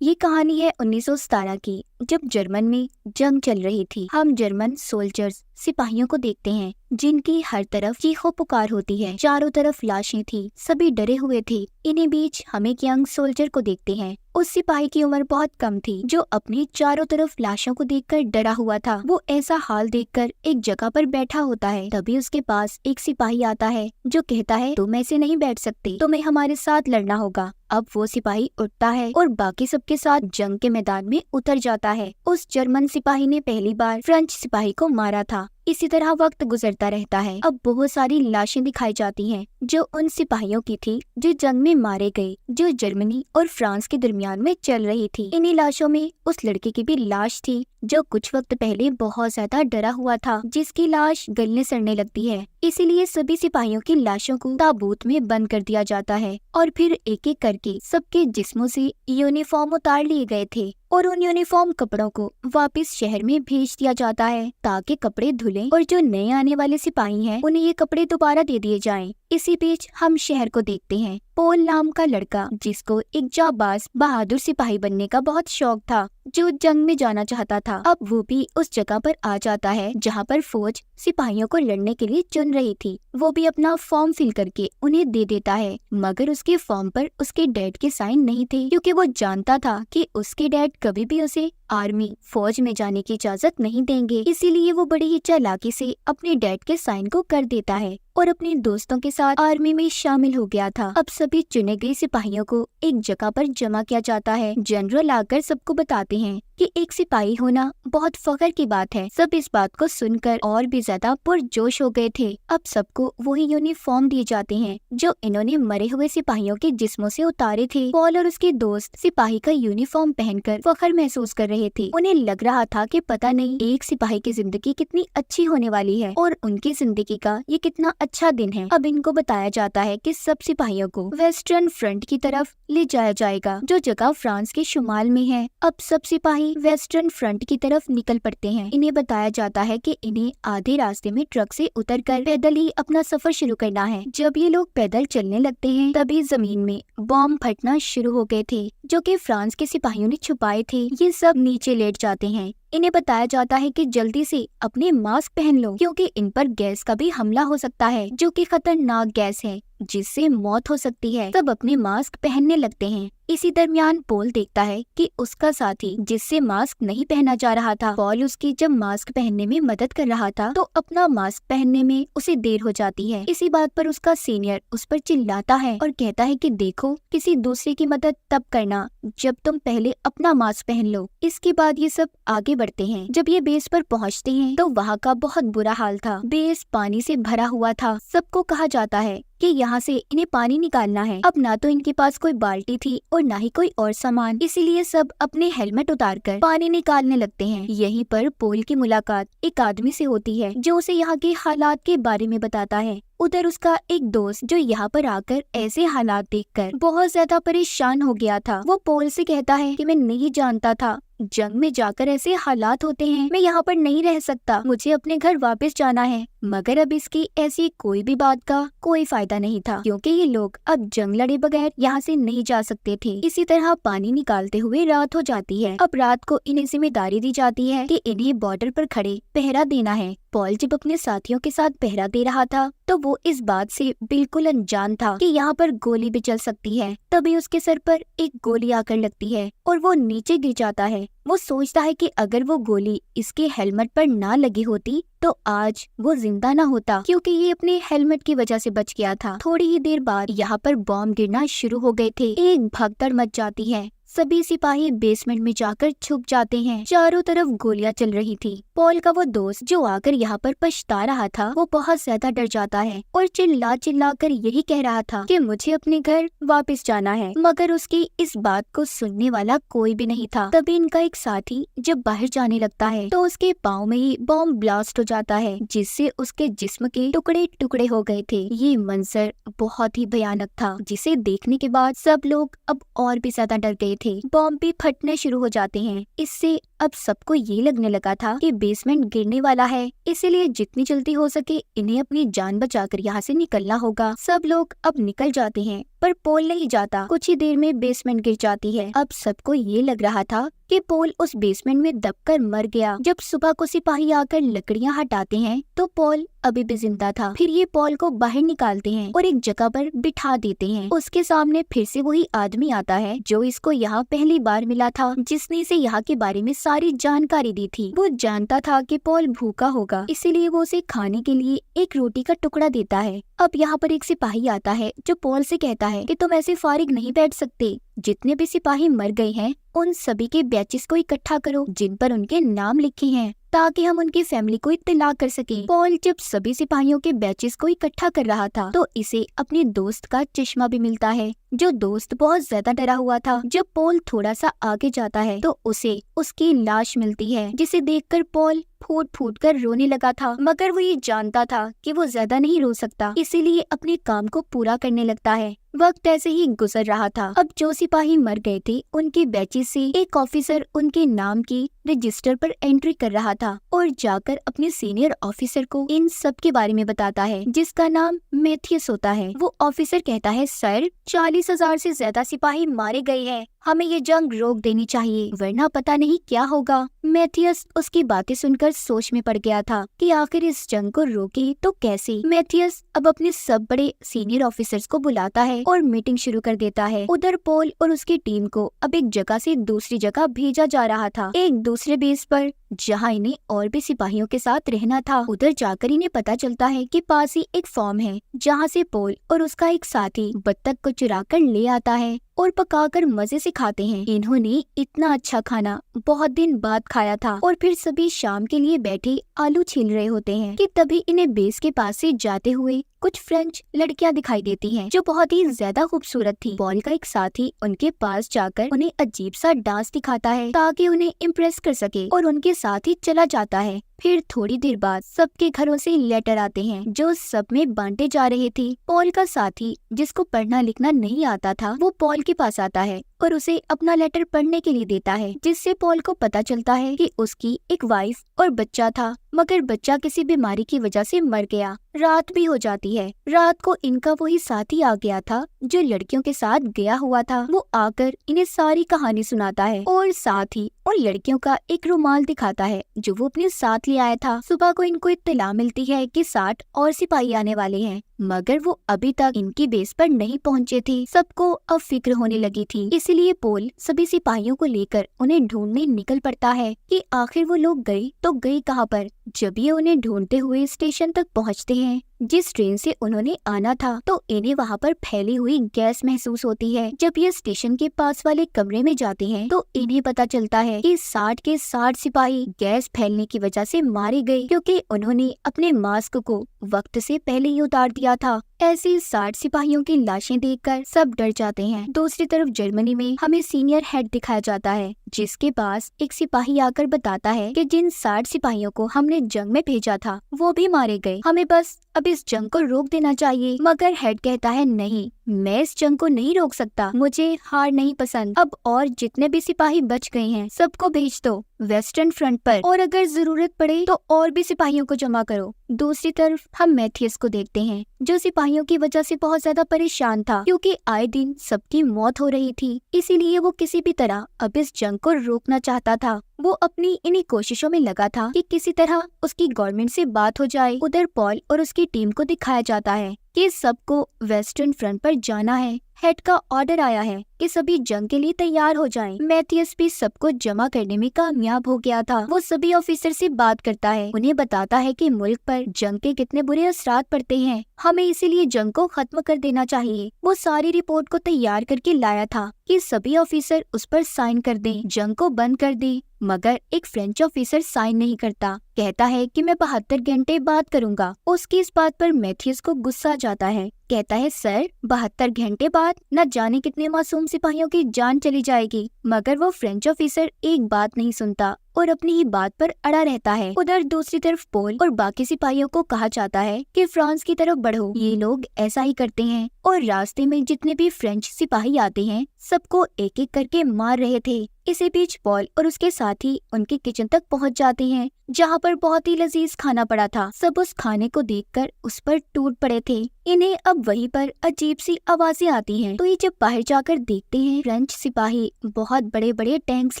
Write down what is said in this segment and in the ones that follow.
ये कहानी है 1917 की, जब जर्मन में जंग चल रही थी। हम जर्मन सोल्जर्स सिपाहियों को देखते हैं जिनकी हर तरफ चीखों पुकार होती है। चारों तरफ लाशें थी, सभी डरे हुए थे। इन्हीं बीच हम एक यंग सोल्जर को देखते हैं। उस सिपाही की उम्र बहुत कम थी जो अपनी चारों तरफ लाशों को देखकर डरा हुआ था। वो ऐसा हाल देखकर एक जगह पर बैठा होता है। तभी उसके पास एक सिपाही आता है जो कहता है, तुम ऐसे नहीं बैठ सकते, तुम्हें हमारे साथ लड़ना होगा। अब वो सिपाही उठता है और बाकी सबके साथ जंग के मैदान में उतर जाता है। उस जर्मन सिपाही ने पहली बार फ्रेंच सिपाही को मारा था। इसी तरह वक्त गुजरता रहता है। अब बहुत सारी लाशें दिखाई जाती हैं जो उन सिपाहियों की थी जो जंग में मारे गए, जो जर्मनी और फ्रांस के दरमियान में चल रही थी। इन्हीं लाशों में उस लड़के की भी लाश थी जो कुछ वक्त पहले बहुत ज्यादा डरा हुआ था, जिसकी लाश गलने सड़ने लगती है। इसीलिए सभी सिपाहियों की लाशों को ताबूत में बंद कर दिया जाता है और फिर एक एक करके सबके जिस्मों से यूनिफॉर्म उतार लिए गए थे और उन यूनिफॉर्म कपड़ों को वापस शहर में भेज दिया जाता है ताकि कपड़े धुलें और जो नए आने वाले सिपाही हैं उन्हें ये कपड़े दोबारा दे दिए जाएं। इसी बीच हम शहर को देखते हैं। पोल नाम का लड़का, जिसको एक जाबाज बहादुर सिपाही बनने का बहुत शौक था, जो जंग में जाना चाहता था, अब वो भी उस जगह पर आ जाता है जहाँ पर फौज सिपाहियों को लड़ने के लिए चुन रही थी। वो भी अपना फॉर्म फिल करके उन्हें दे देता है, मगर उसके फॉर्म पर उसके डैड के साइन नहीं थे, क्योंकि वो जानता था कि उसके डैड कभी भी उसे आर्मी फौज में जाने की इजाजत नहीं देंगे। इसीलिए वो बड़ी ही चालाकी से अपने डैड के साइन को कर देता है और अपने दोस्तों के साथ आर्मी में शामिल हो गया था। अब सभी चुने गए सिपाहियों को एक जगह पर जमा किया जाता है। जनरल आकर सबको बताते हैं कि एक सिपाही होना बहुत फख्र की बात है। सब इस बात को सुनकर और भी ज्यादा पुरजोश हो गए थे। अब सबको वही यूनिफॉर्म दिए जाते हैं जो इन्होंने मरे हुए सिपाहियों के जिस्मों से उतारे थे। पॉल और उसके दोस्त सिपाही का यूनिफॉर्म पहनकर फख्र महसूस कर रहे थे। उन्हें लग रहा था कि पता नहीं एक सिपाही की जिंदगी कितनी अच्छी होने वाली है और उनकी जिंदगी का ये कितना अच्छा दिन है। अब इनको बताया जाता है कि सब सिपाहियों को वेस्टर्न फ्रंट की तरफ ले जाया जाएगा, जो जगह फ्रांस के शुमाल में है। अब सब सिपाही वेस्टर्न फ्रंट की तरफ निकल पड़ते हैं। इन्हें बताया जाता है कि इन्हें आधे रास्ते में ट्रक से उतरकर पैदल ही अपना सफर शुरू करना है। जब ये लोग पैदल चलने लगते हैं तभी जमीन में बॉम्ब फटना शुरू हो गए थे जो कि फ्रांस के सिपाहियों ने छुपाए थे। ये सब नीचे लेट जाते हैं। इन्हें बताया जाता है कि जल्दी से अपने मास्क पहन लो, क्योंकि इन पर गैस का भी हमला हो सकता है जो कि खतरनाक गैस है जिससे मौत हो सकती है। सब अपने मास्क पहनने लगते हैं। इसी दरमियान पॉल देखता है कि उसका साथी जिससे मास्क नहीं पहना जा रहा था, पॉल उसकी जब मास्क पहनने में मदद कर रहा था तो अपना मास्क पहनने में उसे देर हो जाती है। इसी बात पर उसका सीनियर उस पर चिल्लाता है और कहता है कि देखो, किसी दूसरे की मदद तब करना जब तुम पहले अपना मास्क पहन लो। इसके बाद ये सब आगे बढ़ते हैं। जब ये बेस पर पहुंचते हैं तो वहाँ का बहुत बुरा हाल था। बेस पानी से भरा हुआ था। सबको कहा जाता है कि यहाँ से इन्हें पानी निकालना है। अब ना तो इनके पास कोई बाल्टी थी और ना ही कोई और सामान, इसीलिए सब अपने हेलमेट उतारकर पानी निकालने लगते हैं। यहीं पर पॉल की मुलाकात एक आदमी से होती है जो उसे यहाँ के हालात के बारे में बताता है। उधर उसका एक दोस्त जो यहाँ पर आकर ऐसे हालात देखकर बहुत ज्यादा परेशान हो गया था, वो पॉल से कहता है कि मैं नहीं जानता था जंग में जाकर ऐसे हालात होते हैं। मैं यहाँ पर नहीं रह सकता, मुझे अपने घर वापस जाना है। मगर अब इसकी ऐसी कोई भी बात का कोई फायदा नहीं था, क्योंकि ये लोग अब जंग लड़े बगैर यहाँ से नहीं जा सकते थे। इसी तरह पानी निकालते हुए रात हो जाती है। अब रात को इन्हें जिम्मेदारी दी जाती है कि इन्हें बॉर्डर पर खड़े पहरा देना है। पॉल जब अपने साथियों के साथ पहरा दे रहा था तो वो इस बात से बिल्कुल अनजान था कि यहाँ पर गोली भी चल सकती है। तभी उसके सर पर एक गोली आकर लगती है और वो नीचे गिर जाता है। वो सोचता है कि अगर वो गोली इसके हेलमेट पर ना लगी होती तो आज वो जिंदा ना होता, क्योंकि ये अपने हेलमेट की वजह से बच गया था। थोड़ी ही देर बाद यहाँ पर बॉम्ब गिरना शुरू हो गए थे। एक भगदड़ मच जाती है। सभी सिपाही बेसमेंट में जाकर छुप जाते हैं। चारों तरफ गोलियां चल रही थी। पॉल का वो दोस्त जो आकर यहाँ पर पछता रहा था, वो बहुत ज्यादा डर जाता है और चिल्ला चिल्ला कर यही कह रहा था कि मुझे अपने घर वापस जाना है, मगर उसकी इस बात को सुनने वाला कोई भी नहीं था। तभी इनका एक साथी जब बाहर जाने लगता है तो उसके पाँव में ही बॉम्ब ब्लास्ट हो जाता है, जिससे उसके जिस्म के टुकड़े टुकड़े हो गए थे। ये मंजर बहुत ही भयानक था, जिसे देखने के बाद सब लोग अब और भी ज्यादा डर गए थे। बॉम्ब भी फटने शुरू हो जाते हैं। इससे अब सबको ये लगने लगा था कि बेसमेंट गिरने वाला है, इसीलिए जितनी जल्दी हो सके इन्हें अपनी जान बचाकर यहाँ से निकलना होगा। सब लोग अब निकल जाते हैं पर पोल नहीं जाता। कुछ ही देर में बेसमेंट गिर जाती है। अब सबको ये लग रहा था कि पोल उस बेसमेंट में दबकर मर गया। जब सुबह को सिपाही आकर लकड़ियां हटाते हैं तो पोल अभी भी जिंदा था। फिर ये पोल को बाहर निकालते हैं और एक जगह पर बिठा देते हैं। उसके सामने फिर से वही आदमी आता है जो इसको यहाँ पहली बार मिला था, जिसने इसे यहाँ के बारे में सारी जानकारी दी थी। वो जानता था कि पोल भूखा होगा, इसीलिए वो उसे खाने के लिए एक रोटी का टुकड़ा देता है। अब यहाँ पर एक सिपाही आता है जो पोल से कहता है कि तुम ऐसे फारिग नहीं बैठ सकते। जितने भी सिपाही मर गए हैं उन सभी के बैचेस को इकट्ठा करो जिन पर उनके नाम लिखे हैं, ताकि हम उनकी फैमिली को इत्तला कर सकें। पॉल जब सभी सिपाहियों के बैचेस को इकट्ठा कर रहा था तो इसे अपने दोस्त का चश्मा भी मिलता है, जो दोस्त बहुत ज्यादा डरा हुआ था। जब पॉल थोड़ा सा आगे जाता है तो उसे उसकी लाश मिलती है, जिसे देखकर पॉल फूट फूट कर रोने लगा था। मगर वो ये जानता था कि वो ज्यादा नहीं रो सकता, इसीलिए अपने काम को पूरा करने लगता है। वक्त ऐसे ही गुजर रहा था। अब जो सिपाही मर गए थे उनके बैचेस से एक ऑफिसर उनके नाम की रजिस्टर पर एंट्री कर रहा था और जाकर अपने सीनियर ऑफिसर को इन सब के बारे में बताता है, जिसका नाम मैथियस होता है। वो ऑफिसर कहता है, सर 40,000 से ज्यादा सिपाही मारे गए हैं, हमें ये जंग रोक देनी चाहिए वरना पता नहीं क्या होगा। मैथियस उसकी बातें सुनकर सोच में पड़ गया था कि आखिर इस जंग को रोके तो कैसे। मैथियस अब अपने सब बड़े सीनियर ऑफिसर्स को बुलाता है और मीटिंग शुरू कर देता है। उधर पॉल और उसकी टीम को अब एक जगह से दूसरी जगह भेजा जा रहा था, एक दूसरे बेस पर, जहाँ इन्हें और भी सिपाहियों के साथ रहना था। उधर जाकर इन्हें पता चलता है कि पास ही एक फार्म है जहाँ से पॉल और उसका एक साथी बत्तख को चुरा कर ले आता है और पकाकर मजे से खाते हैं। इन्होंने इतना अच्छा खाना बहुत दिन बाद खाया था और फिर सभी शाम के लिए बैठे आलू छील रहे होते हैं कि तभी इन्हें बेस के पास से जाते हुए कुछ फ्रेंच लड़कियां दिखाई देती हैं जो बहुत ही ज्यादा खूबसूरत थी। पॉल का एक साथी उनके पास जाकर उन्हें अजीब सा डांस दिखाता है ताकि उन्हें इम्प्रेस कर सके और उनके साथ ही चला जाता है। फिर थोड़ी देर बाद सबके घरों से लेटर आते हैं जो सब में बांटे जा रहे थे। पॉल का साथी जिसको पढ़ना लिखना नहीं आता था वो पॉल के पास आता है और उसे अपना लेटर पढ़ने के लिए देता है, जिससे पॉल को पता चलता है कि उसकी एक वाइफ और बच्चा था, मगर बच्चा किसी बीमारी की वजह से मर गया। रात भी हो जाती है। रात को इनका वही साथी आ गया था जो लड़कियों के साथ गया हुआ था। वो आकर इन्हें सारी कहानी सुनाता है और साथ ही उन लड़कियों का एक रुमाल दिखाता है जो वो अपने साथ ले आया था। सुबह को इनको इत्तला मिलती है कि 60 और सिपाही आने वाले हैं, मगर वो अभी तक इनकी बेस पर नहीं पहुंचे थे। सबको अब फिक्र होने लगी थी, इसलिए पॉल सभी सिपाहियों को लेकर उन्हें ढूंढने निकल पड़ता है कि आखिर वो लोग गए तो गए कहाँ पर। जब ये उन्हें ढूंढते हुए स्टेशन तक पहुँचते हैं जिस ट्रेन से उन्होंने आना था, तो इन्हें वहाँ पर फैली हुई गैस महसूस होती है। जब ये स्टेशन के पास वाले कमरे में जाते हैं तो इन्हें पता चलता है कि 60 के 60 सिपाही गैस फैलने की वजह से मारे गए, क्योंकि उन्होंने अपने मास्क को वक्त से पहले ही उतार दिया था। ऐसी 60 सिपाहियों की लाशें देखकर सब डर जाते हैं। दूसरी तरफ जर्मनी में हमें सीनियर हेड दिखाया जाता है, जिसके पास एक सिपाही आकर बताता है कि जिन 60 सिपाहियों को हमने जंग में भेजा था वो भी मारे गए, हमें बस अब इस जंग को रोक देना चाहिए। मगर हेड कहता है, नहीं, मैं इस जंग को नहीं रोक सकता, मुझे हार नहीं पसंद। अब और जितने भी सिपाही बच गए हैं सबको भेज दो वेस्टर्न फ्रंट पर, और अगर जरूरत पड़े तो और भी सिपाहियों को जमा करो। दूसरी तरफ हम मैथियस को देखते हैं जो सिपाहियों की वजह से बहुत ज्यादा परेशान था, क्योंकि आए दिन सबकी मौत हो रही थी, इसीलिए वो किसी भी तरह अब इस जंग को रोकना चाहता था। वो अपनी इन्हीं कोशिशों में लगा था कि किसी तरह उसकी गवर्नमेंट से बात हो जाए। उधर पॉल और उसकी टीम को दिखाया जाता है कि सबको वेस्टर्न फ्रंट पर जाना है। हेड का ऑर्डर आया है कि सभी जंग के लिए तैयार हो जाएं। मैथियस भी सबको जमा करने में कामयाब हो गया था। वो सभी ऑफिसर से बात करता है, उन्हें बताता है कि मुल्क पर जंग के कितने बुरे असरात पड़ते हैं, हमें इसीलिए जंग को खत्म कर देना चाहिए। वो सारी रिपोर्ट को तैयार करके लाया था कि सभी ऑफिसर उस पर साइन कर दें, जंग को बंद कर दें, मगर एक फ्रेंच ऑफिसर साइन नहीं करता, कहता है कि मैं 72 घंटे बाद करूंगा। उसकी इस बात पर मैथियस को गुस्सा आ जाता है, कहता है, सर 72 घंटे बाद न जाने कितने मासूम सिपाहियों की जान चली जाएगी। मगर वो फ्रेंच ऑफिसर एक बात नहीं सुनता और अपनी ही बात पर अड़ा रहता है। उधर दूसरी तरफ पॉल और बाकी सिपाहियों को कहा जाता है कि फ्रांस की तरफ बढ़ो। ये लोग ऐसा ही करते हैं और रास्ते में जितने भी फ्रेंच सिपाही आते हैं सबको एक एक करके मार रहे थे। इसी बीच पॉल और उसके साथी उनके किचन तक पहुंच जाते हैं, जहां पर बहुत ही लजीज खाना पड़ा था। सब उस खाने को देखकर उस पर टूट पड़े थे। इन्हें अब वहीं पर अजीब सी आवाजें आती हैं। तो ये जब बाहर जाकर देखते हैं, फ्रेंच सिपाही बहुत बड़े बड़े टैंक्स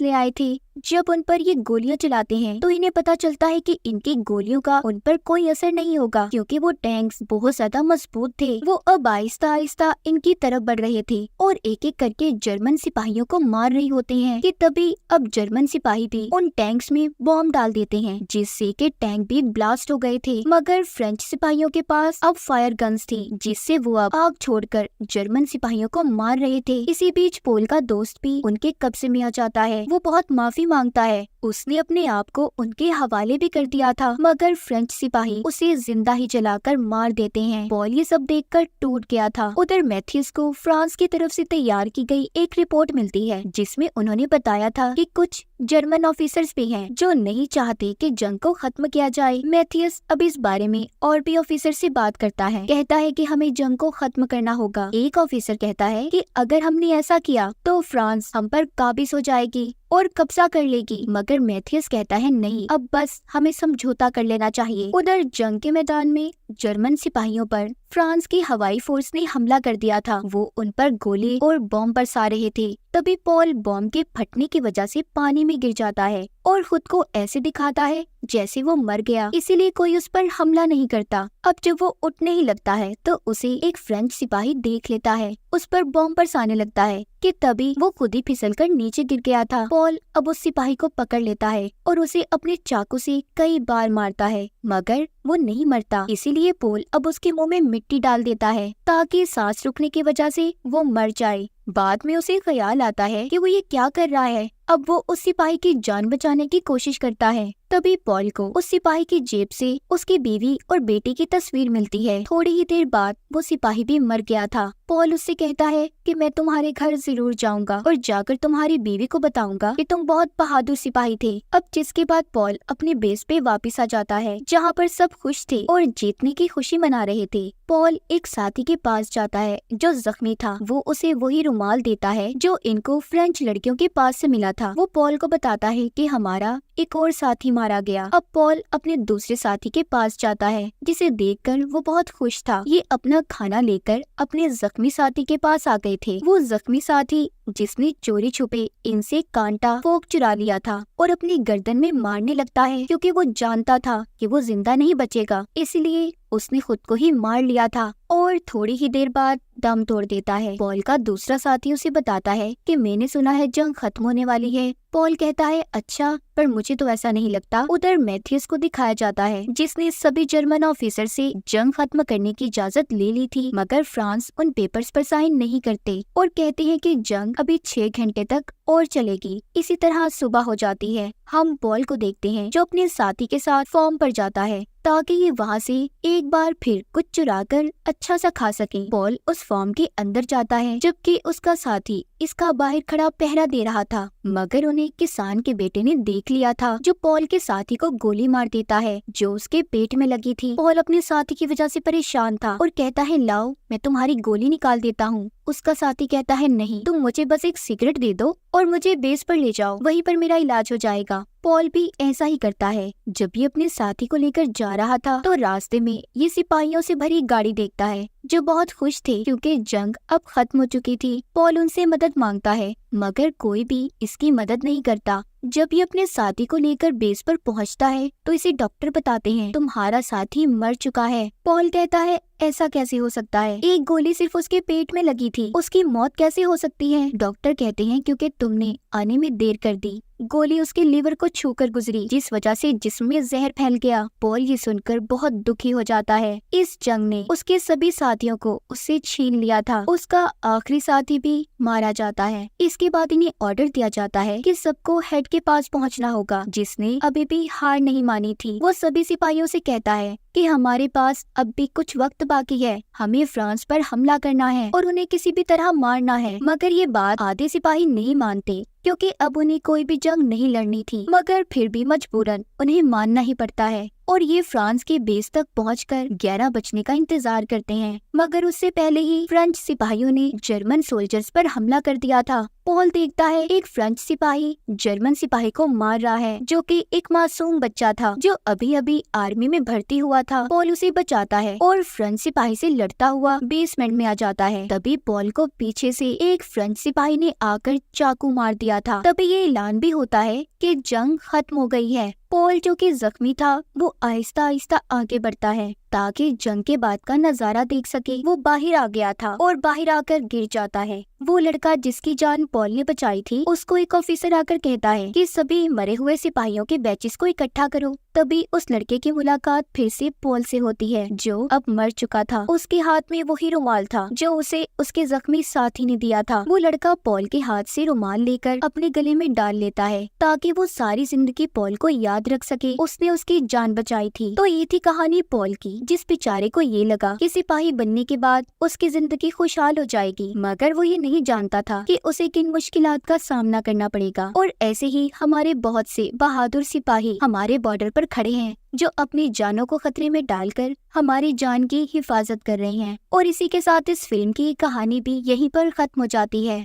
ले आए थे। जब उन पर ये गोलियां चलाते हैं तो इन्हें पता चलता है कि इनकी गोलियों का उन पर कोई असर नहीं होगा, क्योंकि वो टैंक्स बहुत ज्यादा मजबूत थे। वो अब आहिस्ता आहिस्ता इनकी तरफ बढ़ रहे थे और एक एक करके जर्मन सिपाहियों को मार रहे होते हैं कि तभी अब जर्मन सिपाही भी उन टैंक्स में बॉम्ब डाल देते हैं, जिससे कि टैंक भी ब्लास्ट हो गए थे। मगर फ्रेंच सिपाहियों के पास अब फायर गन्स थी, जिससे वो अब आग छोड़कर जर्मन सिपाहियों को मार रहे थे। इसी बीच पोल का दोस्त भी उनके कब्जे में आ जाता है। वो बहुत माफी मांगता है, उसने अपने आप को उनके हवाले भी कर दिया था, मगर फ्रेंच सिपाही उसे जिंदा ही जलाकर मार देते हैं। पॉल ये सब देखकर टूट गया था। उधर मैथ्यूस को फ्रांस की तरफ से तैयार की गई एक रिपोर्ट मिलती है, जिसमें उन्होंने बताया था कि कुछ जर्मन ऑफिसर्स भी हैं जो नहीं चाहते कि जंग को खत्म किया जाए। मैथ्यूस अब इस बारे में और भी ऑफिसर से बात करता है, कहता है कि हमें जंग को खत्म करना होगा। एक ऑफिसर कहता है कि अगर हमने ऐसा किया तो फ्रांस हम पर काबिज हो जाएगी और कब्जा कर लेगी, मगर मैथ्यूस कहता है नहीं, अब बस हमें समझौता कर लेना चाहिए। उधर जंग के मैदान में जर्मन सिपाहियों पर फ्रांस की हवाई फोर्स ने हमला कर दिया था। वो उन पर गोली और बॉम्ब बरसा रहे थे। तभी पॉल बॉम्ब के फटने की वजह से पानी में गिर जाता है और खुद को ऐसे दिखाता है जैसे वो मर गया, इसीलिए कोई उस पर हमला नहीं करता। अब जब वो उठने ही लगता है तो उसे एक फ्रेंच सिपाही देख लेता है, उस पर बॉम्ब बरसाने लगता है कि तभी वो खुद ही फिसलकर नीचे गिर गया था। पॉल अब उस सिपाही को पकड़ लेता है और उसे अपने चाकू से कई बार मारता है, मगर वो नहीं मरता। इसीलिए पॉल अब उसके मुंह में मिट्टी डाल देता है ताकि सांस रुकने की वजह से वो मर जाए। बाद में उसे ख्याल आता है कि वो ये क्या कर रहा है। अब वो उस सिपाही की जान बचाने की कोशिश करता है। तभी पॉल को उस सिपाही की जेब से उसकी बीवी और बेटी की तस्वीर मिलती है। थोड़ी ही देर बाद वो सिपाही भी मर गया था। पॉल उससे कहता है कि मैं तुम्हारे घर जरूर जाऊंगा और जाकर तुम्हारी बीवी को बताऊंगा कि तुम बहुत बहादुर सिपाही थे। अब जिसके बाद पॉल अपने बेस पे वापस आ जाता है, जहाँ पर सब खुश थे और जीतने की खुशी मना रहे थे। पॉल एक साथी के पास जाता है जो जख्मी था। वो उसे वही रुमाल देता है जो इनको फ्रेंच लड़कियों के पास से मिला था। वो पॉल को बताता है कि हमारा एक और साथी मारा गया। अब पॉल अपने दूसरे साथी के पास जाता है, जिसे देखकर वो बहुत खुश था। ये अपना खाना लेकर अपने जख्मी साथी के पास आ गए थे। वो जख्मी साथी जिसने चोरी छुपे इनसे कांटा फोक चुरा लिया था और अपनी गर्दन में मारने लगता है, क्योंकि वो जानता था कि वो जिंदा नहीं बचेगा, इसलिए उसने खुद को ही मार लिया था और थोड़ी ही देर बाद दम तोड़ देता है। पॉल का दूसरा साथी उसे बताता है कि मैंने सुना है जंग खत्म होने वाली है। पॉल कहता है अच्छा, पर मुझे तो ऐसा नहीं लगता। उधर मैथ्यूस को दिखाया जाता है, जिसने सभी जर्मन ऑफिसर से जंग खत्म करने की इजाजत ले ली थी, मगर फ्रांस उन पेपर्स पर साइन नहीं करते और कहते हैं कि जंग अभी 6 घंटे तक और चलेगी। इसी तरह सुबह हो जाती है। हम पॉल को देखते हैं जो अपने साथी के साथ फॉर्म पर जाता है ताकि ये वहाँ से एक बार फिर कुछ चुराकर अच्छा सा खा सके। पॉल उस फॉर्म के अंदर जाता है, जबकि उसका साथी इसका बाहर खड़ा पहरा दे रहा था, मगर उन्हें किसान के बेटे ने देख लिया था, जो पॉल के साथी को गोली मार देता है जो उसके पेट में लगी थी। पॉल अपने साथी की वजह से परेशान था और कहता है लाओ मैं तुम्हारी गोली निकाल देता हूँ। उसका साथी कहता है नहीं, तुम मुझे बस एक सिगरेट दे दो और मुझे बेस पर ले जाओ, वहीं पर मेरा इलाज हो जाएगा। पॉल भी ऐसा ही करता है। जब ये अपने साथी को लेकर जा रहा था तो रास्ते में ये सिपाहियों से भरी गाड़ी देखता है जो बहुत खुश थे क्योंकि जंग अब खत्म हो चुकी थी। पॉल उनसे मदद मांगता है, मगर कोई भी इसकी मदद नहीं करता। जब ये अपने साथी को लेकर बेस पर पहुंचता है तो इसे डॉक्टर बताते हैं तुम्हारा साथी मर चुका है। पॉल कहता है ऐसा कैसे हो सकता है, एक गोली सिर्फ उसके पेट में लगी थी, उसकी मौत कैसे हो सकती है। डॉक्टर कहते हैं क्योंकि तुमने आने में देर कर दी, गोली उसके लीवर को छूकर गुजरी, जिस वजह से जिस्म में जहर फैल गया। पॉल ये सुनकर बहुत दुखी हो जाता है। इस जंग ने उसके सभी साथियों को उससे छीन लिया था। उसका आखिरी साथी भी मारा जाता है। इसके बाद इन्हें ऑर्डर दिया जाता है कि सबको हेड के पास पहुंचना होगा, जिसने अभी भी हार नहीं मानी थी। वो सभी सिपाहियों से कहता है कि हमारे पास अब भी कुछ वक्त बाकी है, हमें फ्रांस पर हमला करना है और उन्हें किसी भी तरह मारना है। मगर ये बात आधे सिपाही नहीं मानते क्योंकि अब उन्हें कोई भी जंग नहीं लड़नी थी, मगर फिर भी मजबूरन उन्हें मानना ही पड़ता है और ये फ्रांस के बेस तक पहुंचकर 11 बजने का इंतजार करते हैं। मगर उससे पहले ही फ्रेंच सिपाहियों ने जर्मन सोल्जर्स पर हमला कर दिया था। पॉल देखता है एक फ्रेंच सिपाही जर्मन सिपाही को मार रहा है, जो कि एक मासूम बच्चा था जो अभी अभी आर्मी में भर्ती हुआ था। पॉल उसे बचाता है और फ्रेंच सिपाही से लड़ता हुआ बेसमेंट में आ जाता है। तभी पॉल को पीछे से एक फ्रेंच सिपाही ने आकर चाकू मार दिया था। तभी ये ऐलान भी होता है कि जंग खत्म हो गई है। पॉल जो कि जख्मी था वो आहिस्ता आहिस्ता आगे बढ़ता है ताकि जंग के बाद का नजारा देख सके। वो बाहर आ गया था और बाहर आकर गिर जाता है। वो लड़का जिसकी जान पॉल ने बचाई थी उसको एक ऑफिसर आकर कहता है कि सभी मरे हुए सिपाहियों के बैचेस को इकट्ठा करो। तभी उस लड़के की मुलाकात फिर से पॉल से होती है जो अब मर चुका था। उसके हाथ में वही रुमाल था जो उसे उसके जख्मी साथी ने दिया था। वो लड़का पॉल के हाथ से रुमाल लेकर अपने गले में डाल लेता है ताकि वो सारी जिंदगी पॉल को याद रख सके उसने उसकी जान बचाई थी। तो ये थी कहानी पॉल की, जिस बेचारे को ये लगा कि सिपाही बनने के बाद उसकी जिंदगी खुशहाल हो जाएगी, मगर वो ये नहीं जानता था कि उसे किन मुश्किलात का सामना करना पड़ेगा। और ऐसे ही हमारे बहुत से बहादुर सिपाही हमारे बॉर्डर पर खड़े हैं जो अपनी जानों को खतरे में डालकर हमारी जान की हिफाजत कर रहे हैं। और इसी के साथ इस फिल्म की कहानी भी यहीं पर खत्म हो जाती है।